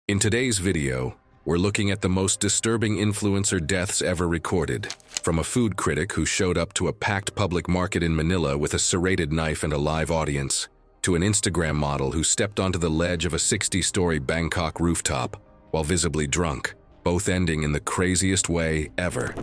In today's video, we're looking at the most disturbing influencer deaths ever recorded. From a food critic who showed up to a packed public market in Manila with a serrated knife and a live audience, to an Instagram model who stepped onto the ledge of a 60-story Bangkok rooftop while visibly drunk, both ending in the craziest way ever.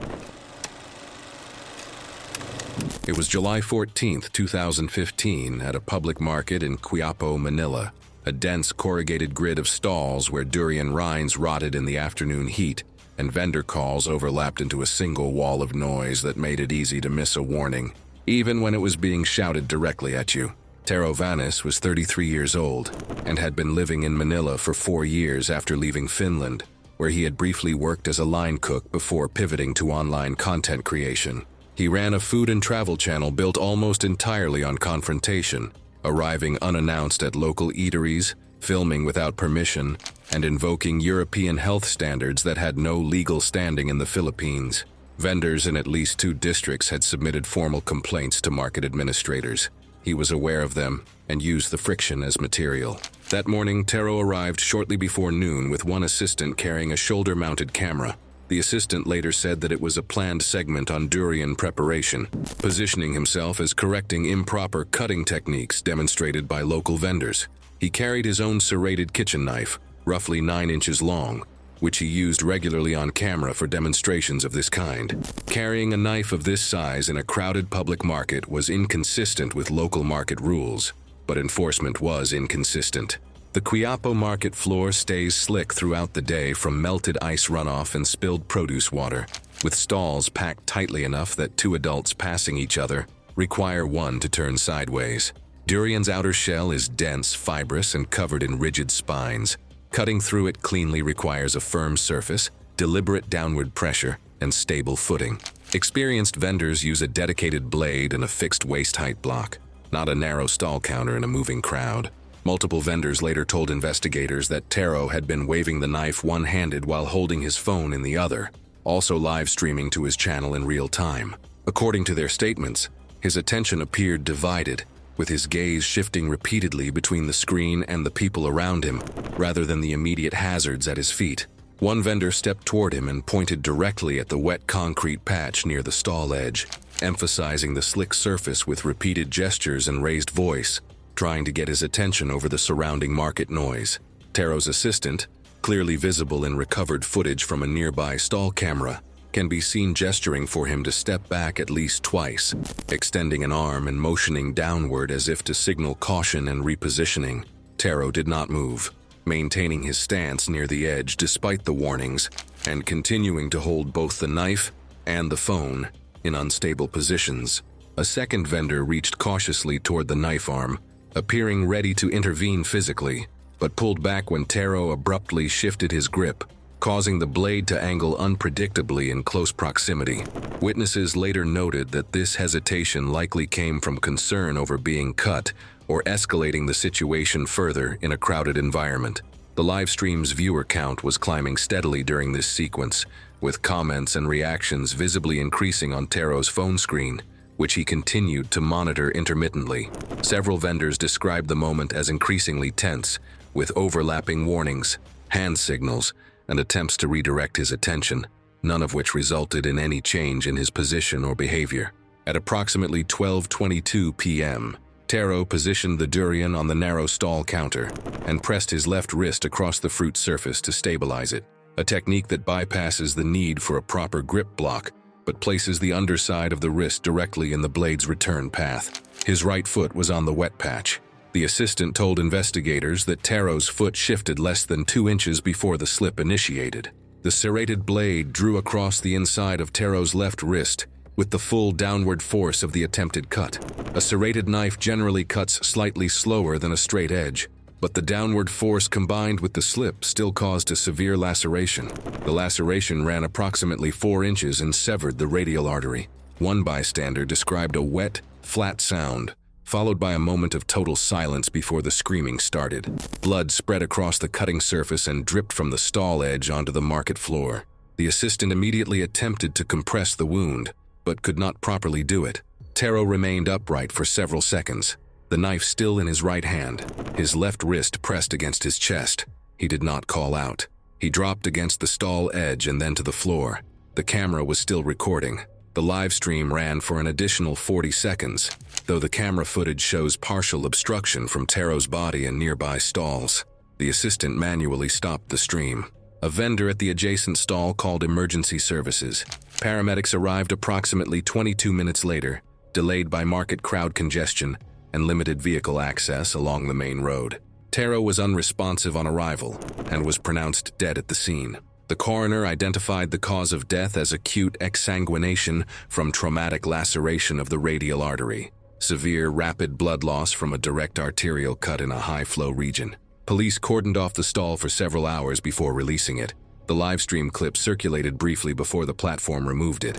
It was July 14, 2015, at a public market in Quiapo, Manila. A dense corrugated grid of stalls where durian rinds rotted in the afternoon heat, and vendor calls overlapped into a single wall of noise that made it easy to miss a warning, even when it was being shouted directly at you. Tero Vanis was 33 years old and had been living in Manila for 4 years after leaving Finland, where he had briefly worked as a line cook before pivoting to online content creation. He ran a food and travel channel built almost entirely on confrontation, arriving unannounced at local eateries, filming without permission, and invoking European health standards that had no legal standing in the Philippines. Vendors in at least 2 districts had submitted formal complaints to market administrators. He was aware of them and used the friction as material. That morning, Tero arrived shortly before noon with one assistant carrying a shoulder-mounted camera. The assistant later said that it was a planned segment on durian preparation, positioning himself as correcting improper cutting techniques demonstrated by local vendors. He carried his own serrated kitchen knife, roughly 9 inches long, which he used regularly on camera for demonstrations of this kind. Carrying a knife of this size in a crowded public market was inconsistent with local market rules, but enforcement was inconsistent. The Quiapo market floor stays slick throughout the day from melted ice runoff and spilled produce water, with stalls packed tightly enough that 2 adults passing each other require one to turn sideways. Durian's outer shell is dense, fibrous, and covered in rigid spines. Cutting through it cleanly requires a firm surface, deliberate downward pressure, and stable footing. Experienced vendors use a dedicated blade and a fixed waist-height block, not a narrow stall counter in a moving crowd. Multiple vendors later told investigators that Tero had been waving the knife one-handed while holding his phone in the other, also live streaming to his channel in real time. According to their statements, his attention appeared divided, with his gaze shifting repeatedly between the screen and the people around him, rather than the immediate hazards at his feet. One vendor stepped toward him and pointed directly at the wet concrete patch near the stall edge, emphasizing the slick surface with repeated gestures and raised voice, trying to get his attention over the surrounding market noise. Tero's assistant, clearly visible in recovered footage from a nearby stall camera, can be seen gesturing for him to step back at least twice, extending an arm and motioning downward as if to signal caution and repositioning. Tero did not move, maintaining his stance near the edge despite the warnings, and continuing to hold both the knife and the phone in unstable positions. A second vendor reached cautiously toward the knife arm, appearing ready to intervene physically, but pulled back when Tero abruptly shifted his grip, causing the blade to angle unpredictably in close proximity. Witnesses later noted that this hesitation likely came from concern over being cut or escalating the situation further in a crowded environment. The livestream's viewer count was climbing steadily during this sequence, with comments and reactions visibly increasing on Tero's phone screen, which he continued to monitor intermittently. Several vendors described the moment as increasingly tense, with overlapping warnings, hand signals, and attempts to redirect his attention, none of which resulted in any change in his position or behavior. At approximately 12:22 p.m., Tero positioned the durian on the narrow stall counter and pressed his left wrist across the fruit surface to stabilize it, a technique that bypasses the need for a proper grip block, but places the underside of the wrist directly in the blade's return path. His right foot was on the wet patch. The assistant told investigators that Tero's foot shifted less than 2 inches before the slip initiated. The serrated blade drew across the inside of Tero's left wrist with the full downward force of the attempted cut. A serrated knife generally cuts slightly slower than a straight edge, but the downward force combined with the slip still caused a severe laceration. The laceration ran approximately 4 inches and severed the radial artery. One bystander described a wet, flat sound, followed by a moment of total silence before the screaming started. Blood spread across the cutting surface and dripped from the stall edge onto the market floor. The assistant immediately attempted to compress the wound, but could not properly do it. Tero remained upright for several seconds, the knife still in his right hand, his left wrist pressed against his chest. He did not call out. He dropped against the stall edge and then to the floor. The camera was still recording. The live stream ran for an additional 40 seconds, though the camera footage shows partial obstruction from Tero's body and nearby stalls. The assistant manually stopped the stream. A vendor at the adjacent stall called emergency services. Paramedics arrived approximately 22 minutes later, delayed by market crowd congestion and limited vehicle access along the main road. Tero was unresponsive on arrival and was pronounced dead at the scene. The coroner identified the cause of death as acute exsanguination from traumatic laceration of the radial artery, severe rapid blood loss from a direct arterial cut in a high-flow region. Police cordoned off the stall for several hours before releasing it. The live stream clip circulated briefly before the platform removed it.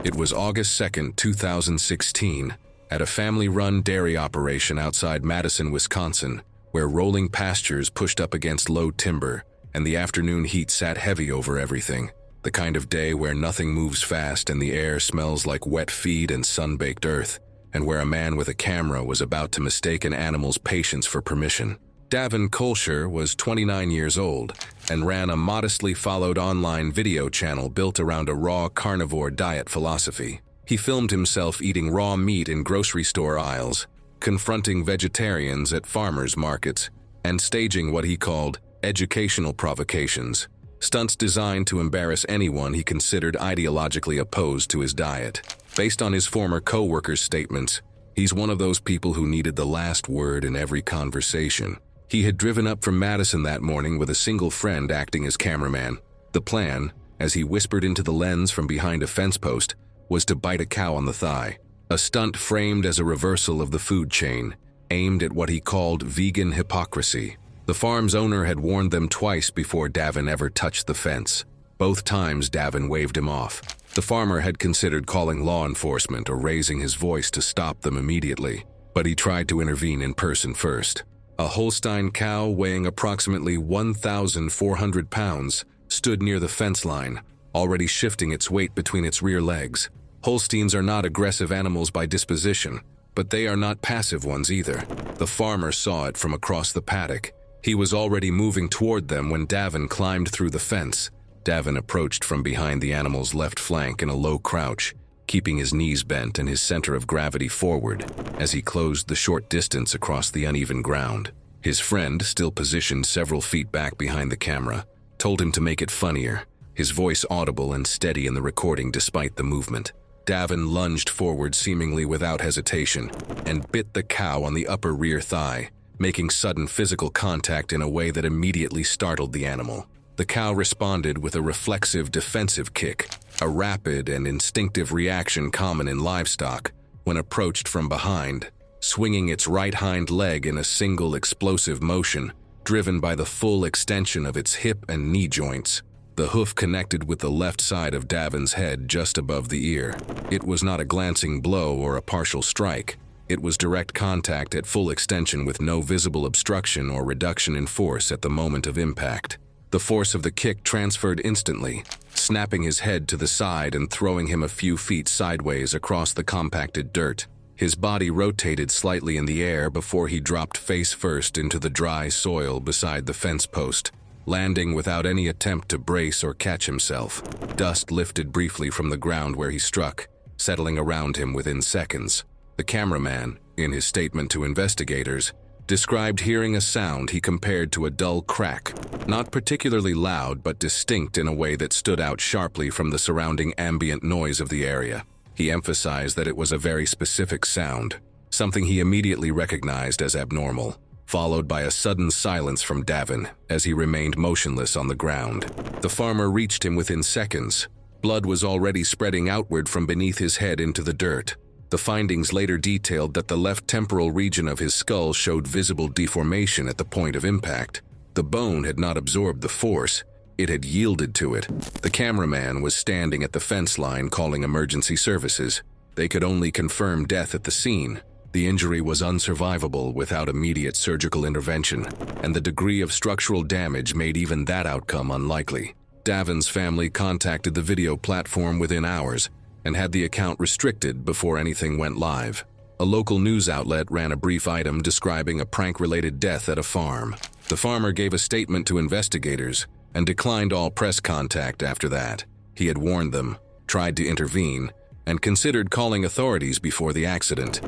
It was August 2, 2016, at a family-run dairy operation outside Madison, Wisconsin, where rolling pastures pushed up against low timber and the afternoon heat sat heavy over everything, the kind of day where nothing moves fast and the air smells like wet feed and sun-baked earth, and where a man with a camera was about to mistake an animal's patience for permission. Davin Kolsher was 29 years old and ran a modestly followed online video channel built around a raw carnivore diet philosophy. He filmed himself eating raw meat in grocery store aisles, confronting vegetarians at farmers' markets, and staging what he called educational provocations, stunts designed to embarrass anyone he considered ideologically opposed to his diet. Based on his former co-workers' statements, he's one of those people who needed the last word in every conversation. He had driven up from Madison that morning with a single friend acting as cameraman. The plan, as he whispered into the lens from behind a fence post, was to bite a cow on the thigh. A stunt framed as a reversal of the food chain, aimed at what he called vegan hypocrisy. The farm's owner had warned them twice before Davin ever touched the fence. Both times Davin waved him off. The farmer had considered calling law enforcement or raising his voice to stop them immediately, but he tried to intervene in person first. A Holstein cow weighing approximately 1,400 pounds stood near the fence line, already shifting its weight between its rear legs. Holsteins are not aggressive animals by disposition, but they are not passive ones either. The farmer saw it from across the paddock. He was already moving toward them when Davin climbed through the fence. Davin approached from behind the animal's left flank in a low crouch, keeping his knees bent and his center of gravity forward as he closed the short distance across the uneven ground. His friend, still positioned several feet back behind the camera, told him to make it funnier, his voice audible and steady in the recording despite the movement. Davin lunged forward seemingly without hesitation and bit the cow on the upper rear thigh, making sudden physical contact in a way that immediately startled the animal. The cow responded with a reflexive defensive kick, a rapid and instinctive reaction common in livestock when approached from behind, swinging its right hind leg in a single explosive motion, driven by the full extension of its hip and knee joints. The hoof connected with the left side of Davin's head just above the ear. It was not a glancing blow or a partial strike. It was direct contact at full extension with no visible obstruction or reduction in force at the moment of impact. The force of the kick transferred instantly, snapping his head to the side and throwing him a few feet sideways across the compacted dirt. His body rotated slightly in the air before he dropped face first into the dry soil beside the fence post, landing without any attempt to brace or catch himself. Dust lifted briefly from the ground where he struck, settling around him within seconds. The cameraman, in his statement to investigators, described hearing a sound he compared to a dull crack, not particularly loud but distinct in a way that stood out sharply from the surrounding ambient noise of the area. He emphasized that it was a very specific sound, something he immediately recognized as abnormal, followed by a sudden silence from Davin as he remained motionless on the ground. The farmer reached him within seconds. Blood was already spreading outward from beneath his head into the dirt. The findings later detailed that the left temporal region of his skull showed visible deformation at the point of impact. The bone had not absorbed the force, it had yielded to it. The cameraman was standing at the fence line calling emergency services. They could only confirm death at the scene. The injury was unsurvivable without immediate surgical intervention, and the degree of structural damage made even that outcome unlikely. Davin's family contacted the video platform within hours and had the account restricted before anything went live. A local news outlet ran a brief item describing a prank-related death at a farm. The farmer gave a statement to investigators and declined all press contact after that. He had warned them, tried to intervene, and considered calling authorities before the accident.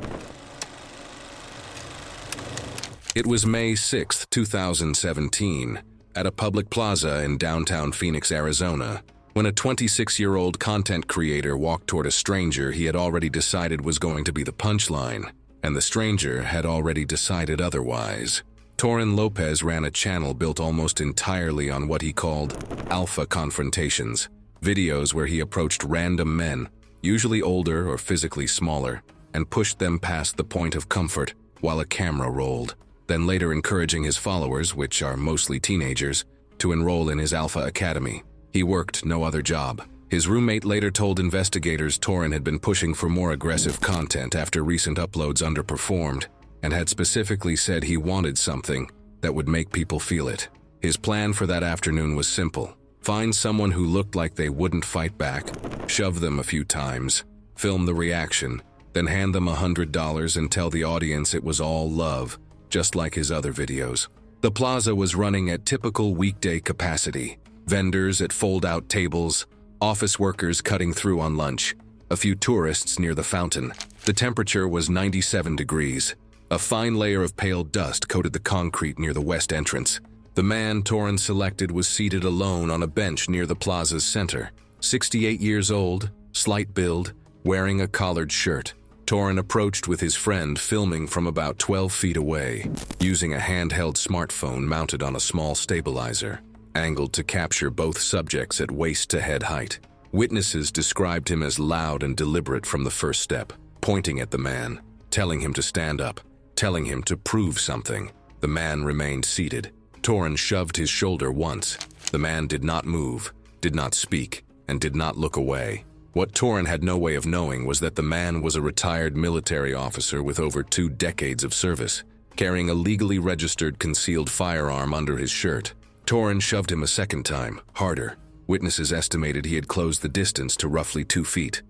It was May 6, 2017, at a public plaza in downtown Phoenix, Arizona, when a 26-year-old content creator walked toward a stranger he had already decided was going to be the punchline, and the stranger had already decided otherwise. Torin Lopez ran a channel built almost entirely on what he called alpha confrontations, videos where he approached random men, usually older or physically smaller, and pushed them past the point of comfort while a camera rolled, then later encouraging his followers, which are mostly teenagers, to enroll in his Alpha Academy. He worked no other job. His roommate later told investigators Torin had been pushing for more aggressive content after recent uploads underperformed, and had specifically said he wanted something that would make people feel it. His plan for that afternoon was simple. Find someone who looked like they wouldn't fight back, shove them a few times, film the reaction, then hand them $100 and tell the audience it was all love, just like his other videos. The plaza was running at typical weekday capacity. Vendors at fold-out tables, office workers cutting through on lunch, a few tourists near the fountain. The temperature was 97 degrees. A fine layer of pale dust coated the concrete near the west entrance. The man Torin selected was seated alone on a bench near the plaza's center. 68 years old, slight build, wearing a collared shirt. Torin approached with his friend filming from about 12 feet away, using a handheld smartphone mounted on a small stabilizer, angled to capture both subjects at waist-to-head height. Witnesses described him as loud and deliberate from the first step, pointing at the man, telling him to stand up, telling him to prove something. The man remained seated. Torin shoved his shoulder once. The man did not move, did not speak, and did not look away. What Torin had no way of knowing was that the man was a retired military officer with over 2 decades of service, carrying a legally registered concealed firearm under his shirt. Torin shoved him a second time, harder. Witnesses estimated he had closed the distance to roughly 2 feet.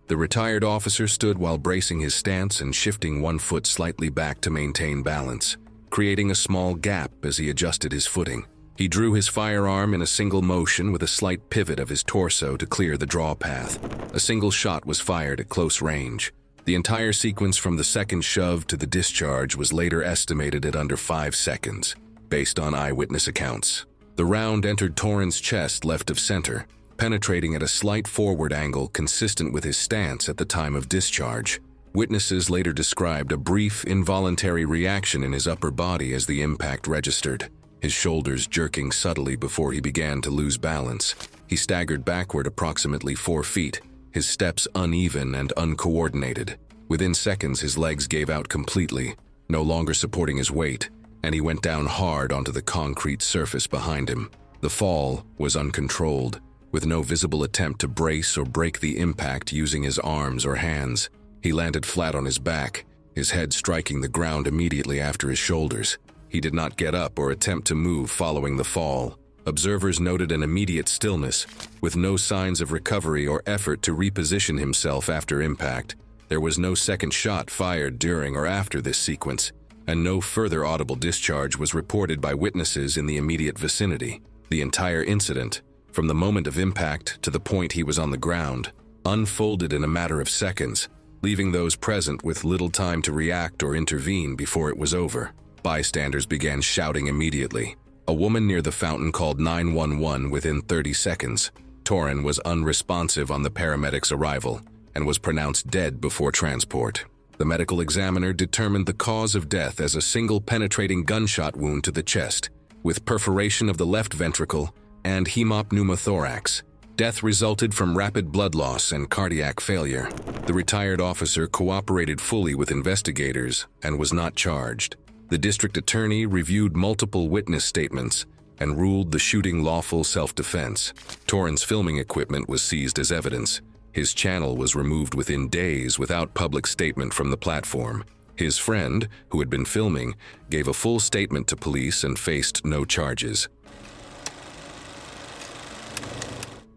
The retired officer stood while bracing his stance and shifting one foot slightly back to maintain balance, creating a small gap as he adjusted his footing. He drew his firearm in a single motion with a slight pivot of his torso to clear the draw path. A single shot was fired at close range. The entire sequence from the second shove to the discharge was later estimated at under 5 seconds, based on eyewitness accounts. The round entered Torin's chest left of center, penetrating at a slight forward angle consistent with his stance at the time of discharge. Witnesses later described a brief, involuntary reaction in his upper body as the impact registered, his shoulders jerking subtly before he began to lose balance. He staggered backward approximately 4 feet, his steps uneven and uncoordinated. Within seconds, his legs gave out completely, no longer supporting his weight, and he went down hard onto the concrete surface behind him. The fall was uncontrolled, with no visible attempt to brace or break the impact using his arms or hands. He landed flat on his back, his head striking the ground immediately after his shoulders. He did not get up or attempt to move following the fall. Observers noted an immediate stillness, with no signs of recovery or effort to reposition himself after impact. There was no second shot fired during or after this sequence, and no further audible discharge was reported by witnesses in the immediate vicinity. The entire incident, from the moment of impact to the point he was on the ground, unfolded in a matter of seconds, leaving those present with little time to react or intervene before it was over. Bystanders began shouting immediately. A woman near the fountain called 911 within 30 seconds. Torin was unresponsive on the paramedics' arrival and was pronounced dead before transport. The medical examiner determined the cause of death as a single penetrating gunshot wound to the chest, with perforation of the left ventricle and hemopneumothorax. Death resulted from rapid blood loss and cardiac failure. The retired officer cooperated fully with investigators and was not charged. The district attorney reviewed multiple witness statements and ruled the shooting lawful self-defense. Torin's filming equipment was seized as evidence. His channel was removed within days without public statement from the platform. His friend, who had been filming, gave a full statement to police and faced no charges.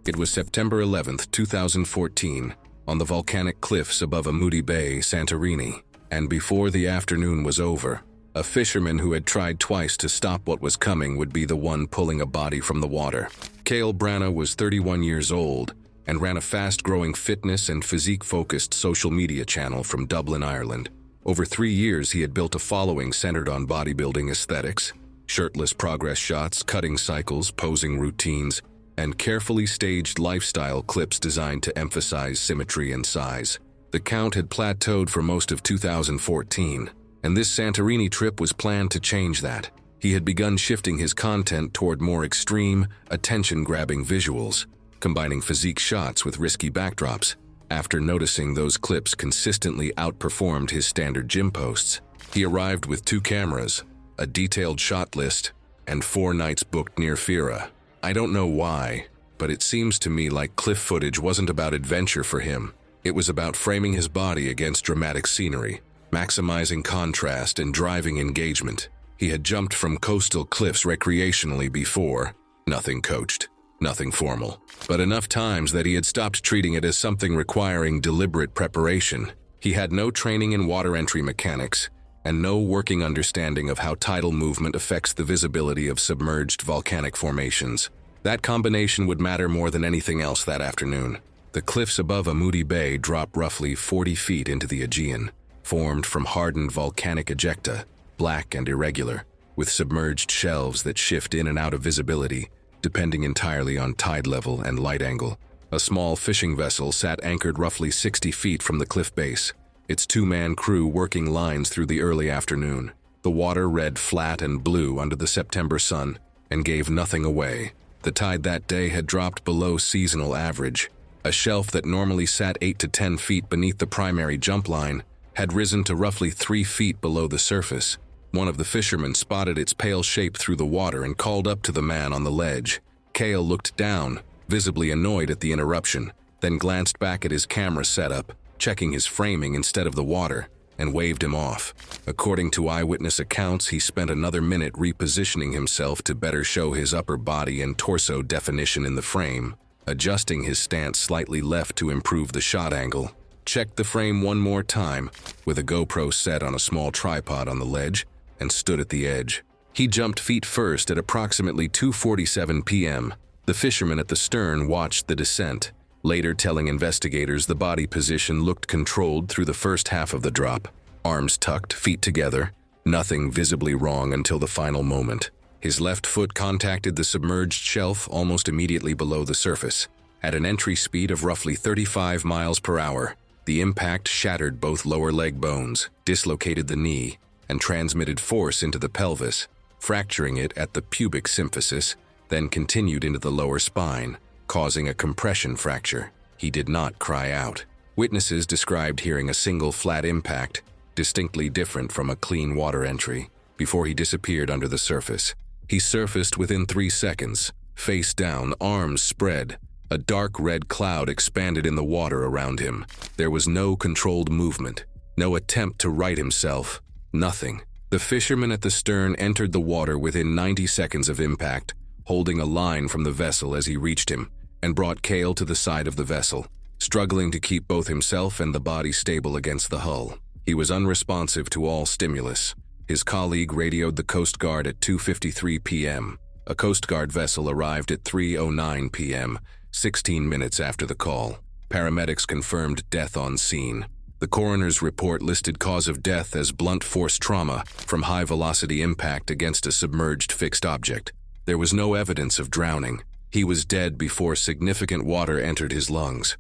It was September 11, 2014, on the volcanic cliffs above Amudi Bay, Santorini. And before the afternoon was over, a fisherman who had tried twice to stop what was coming would be the one pulling a body from the water. Cale Branagh was 31 years old and ran a fast-growing fitness and physique-focused social media channel from Dublin, Ireland. Over 3 years, he had built a following centered on bodybuilding aesthetics, shirtless progress shots, cutting cycles, posing routines, and carefully staged lifestyle clips designed to emphasize symmetry and size. The count had plateaued for most of 2014, and this Santorini trip was planned to change that. He had begun shifting his content toward more extreme, attention-grabbing visuals, combining physique shots with risky backdrops. After noticing those clips consistently outperformed his standard gym posts, he arrived with 2 cameras, a detailed shot list, and 4 nights booked near Fira. I don't know why, but it seems to me like cliff footage wasn't about adventure for him. It was about framing his body against dramatic scenery, maximizing contrast and driving engagement. He had jumped from coastal cliffs recreationally before, nothing coached, nothing formal, but enough times that he had stopped treating it as something requiring deliberate preparation. He had no training in water entry mechanics and no working understanding of how tidal movement affects the visibility of submerged volcanic formations. That combination would matter more than anything else that afternoon. The cliffs above Amudi Bay drop roughly 40 feet into the Aegean, formed from hardened volcanic ejecta, black and irregular, with submerged shelves that shift in and out of visibility, depending entirely on tide level and light angle. A small fishing vessel sat anchored roughly 60 feet from the cliff base, its 2-man crew working lines through the early afternoon. The water read flat and blue under the September sun and gave nothing away. The tide that day had dropped below seasonal average. A shelf that normally sat 8 to 10 feet beneath the primary jump line had risen to roughly 3 feet below the surface. One of the fishermen spotted its pale shape through the water and called up to the man on the ledge. Cale looked down, visibly annoyed at the interruption, then glanced back at his camera setup, checking his framing instead of the water, and waved him off. According to eyewitness accounts, he spent another minute repositioning himself to better show his upper body and torso definition in the frame, adjusting his stance slightly left to improve the shot angle. Checked the frame one more time, with a GoPro set on a small tripod on the ledge, and stood at the edge. He jumped feet first at approximately 2:47 p.m. The fisherman at the stern watched the descent, later telling investigators the body position looked controlled through the first half of the drop. Arms tucked, feet together, nothing visibly wrong until the final moment. His left foot contacted the submerged shelf almost immediately below the surface. At an entry speed of roughly 35 miles per hour, the impact shattered both lower leg bones, dislocated the knee, and transmitted force into the pelvis, fracturing it at the pubic symphysis, then continued into the lower spine, causing a compression fracture. He did not cry out. Witnesses described hearing a single flat impact, distinctly different from a clean water entry, before he disappeared under the surface. He surfaced within 3 seconds, face down, arms spread. A dark red cloud expanded in the water around him. There was no controlled movement, no attempt to right himself, nothing. The fisherman at the stern entered the water within 90 seconds of impact, holding a line from the vessel as he reached him, and brought Cale to the side of the vessel, struggling to keep both himself and the body stable against the hull. He was unresponsive to all stimulus. His colleague radioed the Coast Guard at 2:53 p.m. A Coast Guard vessel arrived at 3:09 p.m., 16 minutes after the call. Paramedics confirmed death on scene. The coroner's report listed cause of death as blunt force trauma from high-velocity impact against a submerged fixed object. There was no evidence of drowning. He was dead before significant water entered his lungs.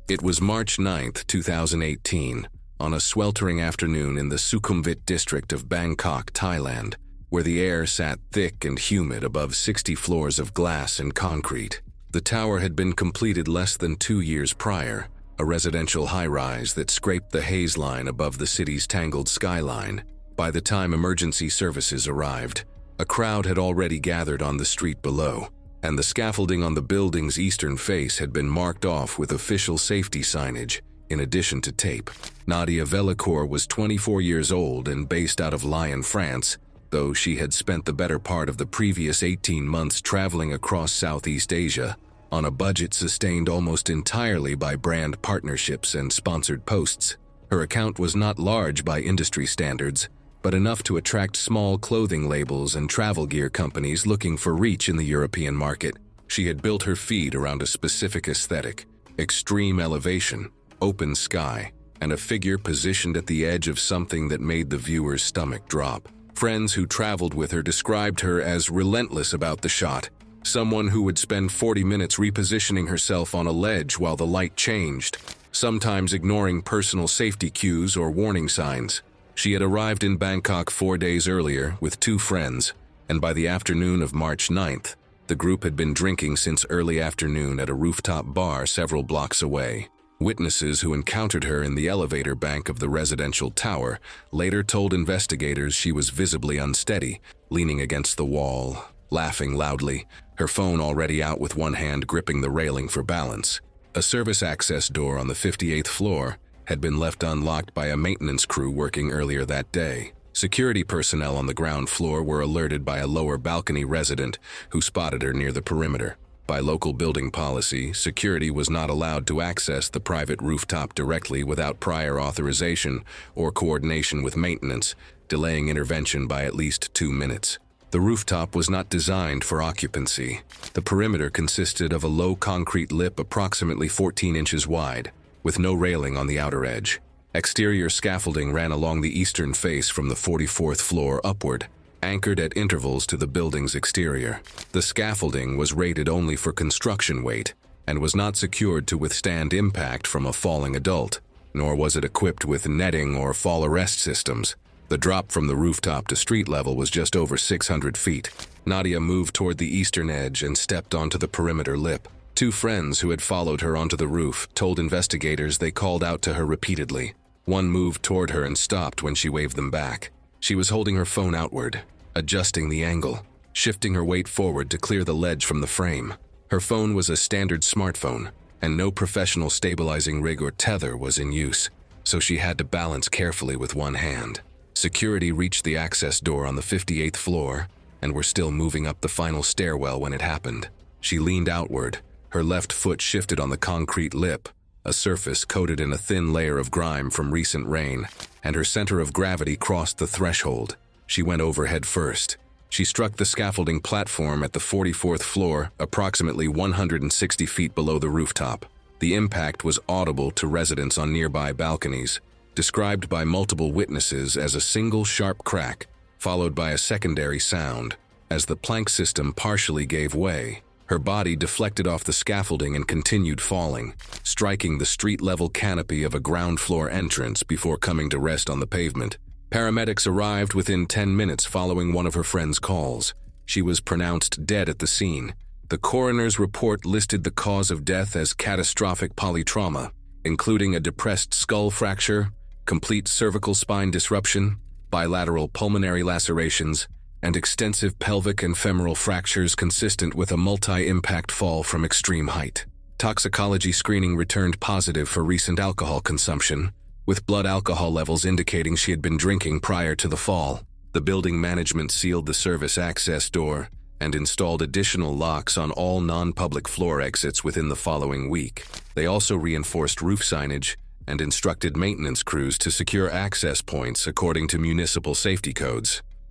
It was March 9, 2018, on a sweltering afternoon in the Sukhumvit district of Bangkok, Thailand, where the air sat thick and humid above 60 floors of glass and concrete. The tower had been completed less than 2 years prior, a residential high-rise that scraped the haze line above the city's tangled skyline. By the time emergency services arrived, a crowd had already gathered on the street below, and the scaffolding on the building's eastern face had been marked off with official safety signage, in addition to tape. Nadia Velicourt was 24 years old and based out of Lyon, France, though she had spent the better part of the previous 18 months traveling across Southeast Asia on a budget sustained almost entirely by brand partnerships and sponsored posts. Her account was not large by industry standards, but enough to attract small clothing labels and travel gear companies looking for reach in the European market. She had built her feed around a specific aesthetic: extreme elevation, open sky, and a figure positioned at the edge of something that made the viewer's stomach drop. Friends who traveled with her described her as relentless about the shot, someone who would spend 40 minutes repositioning herself on a ledge while the light changed, sometimes ignoring personal safety cues or warning signs. She had arrived in Bangkok 4 days earlier with 2 friends, and by the afternoon of March 9th, the group had been drinking since early afternoon at a rooftop bar several blocks away. Witnesses who encountered her in the elevator bank of the residential tower later told investigators she was visibly unsteady, leaning against the wall, laughing loudly, her phone already out with one hand gripping the railing for balance. A service access door on the 58th floor had been left unlocked by a maintenance crew working earlier that day. Security personnel on the ground floor were alerted by a lower balcony resident who spotted her near the perimeter. By local building policy, security was not allowed to access the private rooftop directly without prior authorization or coordination with maintenance, delaying intervention by at least 2 minutes. The rooftop was not designed for occupancy. The perimeter consisted of a low concrete lip approximately 14 inches wide, with no railing on the outer edge. Exterior scaffolding ran along the eastern face from the 44th floor upward, anchored at intervals to the building's exterior. The scaffolding was rated only for construction weight and was not secured to withstand impact from a falling adult, nor was it equipped with netting or fall arrest systems. The drop from the rooftop to street level was just over 600 feet. Nadia moved toward the eastern edge and stepped onto the perimeter lip. 2 friends who had followed her onto the roof told investigators they called out to her repeatedly. One moved toward her and stopped when she waved them back. She was holding her phone outward, adjusting the angle, shifting her weight forward to clear the ledge from the frame. Her phone was a standard smartphone, and no professional stabilizing rig or tether was in use, so she had to balance carefully with one hand. Security reached the access door on the 58th floor and were still moving up the final stairwell when it happened. She leaned outward, her left foot shifted on the concrete lip, a surface coated in a thin layer of grime from recent rain, and her center of gravity crossed the threshold. She went over head first. She struck the scaffolding platform at the 44th floor, approximately 160 feet below the rooftop. The impact was audible to residents on nearby balconies, described by multiple witnesses as a single sharp crack, followed by a secondary sound. As the plank system partially gave way, her body deflected off the scaffolding and continued falling, striking the street-level canopy of a ground-floor entrance before coming to rest on the pavement. Paramedics arrived within 10 minutes following one of her friend's calls. She was pronounced dead at the scene. The coroner's report listed the cause of death as catastrophic polytrauma, including a depressed skull fracture, complete cervical spine disruption, bilateral pulmonary lacerations, and extensive pelvic and femoral fractures consistent with a multi-impact fall from extreme height. Toxicology screening returned positive for recent alcohol consumption, with blood alcohol levels indicating she had been drinking prior to the fall. The building management sealed the service access door and installed additional locks on all non-public floor exits within the following week. They also reinforced roof signage and instructed maintenance crews to secure access points according to municipal safety codes.